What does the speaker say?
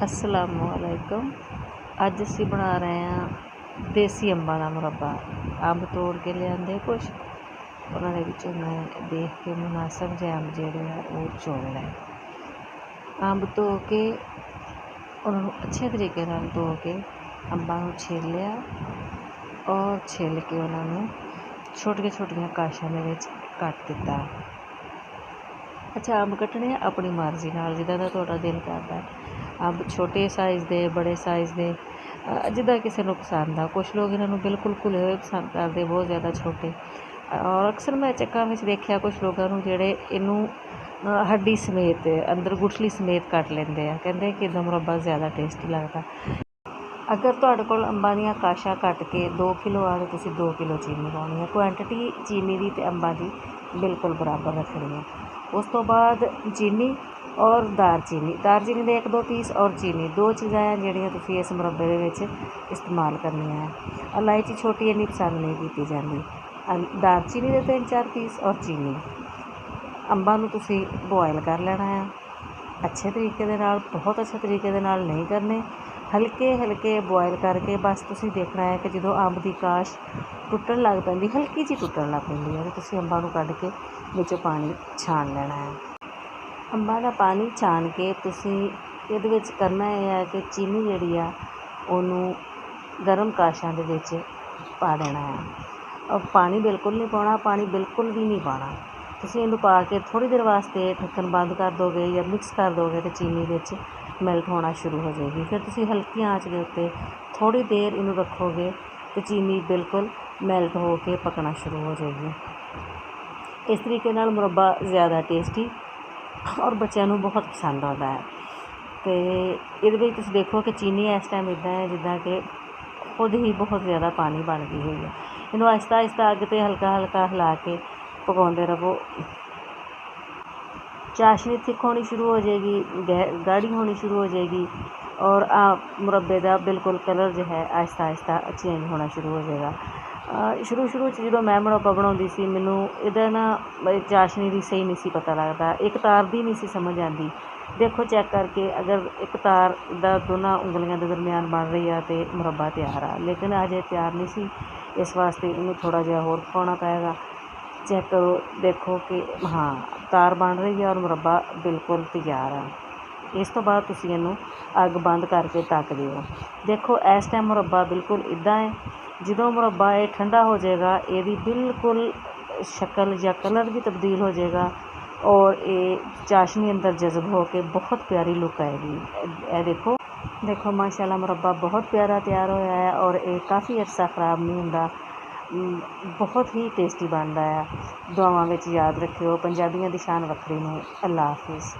असलामुअलैकुम। अज असी बना रहे हैं देसी अंबा का मुरब्बा। अंब तोड़ के लिया कुछ उन्होंने मैं देख के मुनासब जे अंब जोड़े वो चुन ले। अंब धो के उन्होंने अच्छे तरीके धो के अंबा छिल लिया और छिल के उन्होंने छोटिया छोटिया काशा कट दिता। अच्छा, अंब कट्टने अपनी मर्जी नाल जिदा दा तुहाडा दिल करदा है। अंब छोटे साइज़ दे बड़े साइज़ दे जिदा किसी को पसंद आ। कुछ लोग इन्हों बिल्कुल घुले हुए पसंद करते, बहुत ज़्यादा छोटे। और अक्सर मैं चक्का में देखा कुछ लोगों जेड़े इनू हड्डी समेत अंदर गुठली समेत कट लेंदे आ, कहंदे कि इदा मुरब्बा ज़्यादा टेस्टी लगता। अगर तुहाडे कोल अंबां दीयां काशां कट के 2 किलो आ तो तुसीं 2 किलो चीनी पाउणी है। क्वांटिटी चीनी की ते अंबां दी बिल्कुल बराबर रखनी है। उस तो बाद चीनी और दालचीनी दे 1-2 पीस और चीनी 2 चीज़ां हैं जिहड़ियां तुसीं इस मुरब्बे दे विच इस्तेमाल करनियां है। इलायची छोटी इन्नी पसंद नहीं की जाती। दालचीनी दे 3-4 पीस और चीनी। अंबां नूं तुसीं बॉयल कर लेना है अच्छे तरीके दे नाल, बहुत अच्छे तरीके दे नाल नहीं करने, हल्के हल्के बॉयल करके बस तुसीं देखना है कि जो अंब की काश टुटन लग पैंदी, हल्की जी टुटन लग पैंदी है, तो तुसीं अंबां नूं कढ के विचों पानी छान लेना है। अंबां दा पानी छान के तुसीं इहदे विच करना है कि चीनी जिहड़ी आ उहनूं गर्म काशां दे विच पा देना है। और पानी बिल्कुल नहीं पाउणा, पानी बिल्कुल भी नहीं पाना। तुसीं इहनूं पा के थोड़ी देर वास्ते ढक्कन बंद कर दोगे या मिक्स कर दोगे तो चीनी विच मेल्ट होना शुरू हो जाएगी। फिर तुसीं हल्की आंच के उत्ते थोड़ी देर इनू रखोगे तो चीनी बिल्कुल मेल्ट हो के पकना शुरू हो जाएगी। इस तरीके नाल मुरब्बा ज़्यादा टेस्टी और बच्चों को बहुत पसंद आता है। तो ये तुसीं देखो कि चीनी इस टाइम इदा है जिदा कि खुद ही बहुत ज़्यादा पानी बन गई हुई है। इनू आहिस्ता आहिस्ता अग ते हल्का हल्का हिला के पकाते रहो। चाशनी थिक होनी शुरू हो जाएगी, गाढ़ी होनी शुरू हो जाएगी और मुरब्बे का बिल्कुल कलर जो है आहिस्ता आहिस्ता चेंज होना शुरू हो जाएगा। शुरू जो मैं मुरब्बा बनाती सी मैनू इहदा ना चाशनी की सही नहीं सी पता लगता, एक तार दी नहीं सी समझ आती। देखो चैक करके अगर एक तार दा दोनों उंगलियों के दरमियान बन रही है तो मुरब्बा तैयार आ, लेकिन अजे तैयार नहीं सी, इस वास्ते इन्हूं थोड़ा जिहा होर पकाउणा पएगा। चैक करो, देखो कि हाँ तार बन रही है और मुरब्बा बिल्कुल तैयार है। इस तो बाद तुसीं इहनूं अग बंद करके ढक दिओ। देखो इस टाइम मुरब्बा बिल्कुल इदा है। जो मुरब्बा ये ठंडा हो जाएगा ये बिल्कुल शक्ल या कलर भी तब्दील हो जाएगा और ये चाशनी अंदर जज़ब हो के बहुत प्यारी लुक आएगी। ये देखो माशाल्लाह मुरब्बा बहुत प्यारा तैयार होया है और ये काफ़ी अर्सा ख़राब नहीं होंदा, बहुत ही टेस्टी बनता है। दुआवां विच याद रखियो। पंजाबियों की शान वखरी ने। अल्लाह हाफिज़।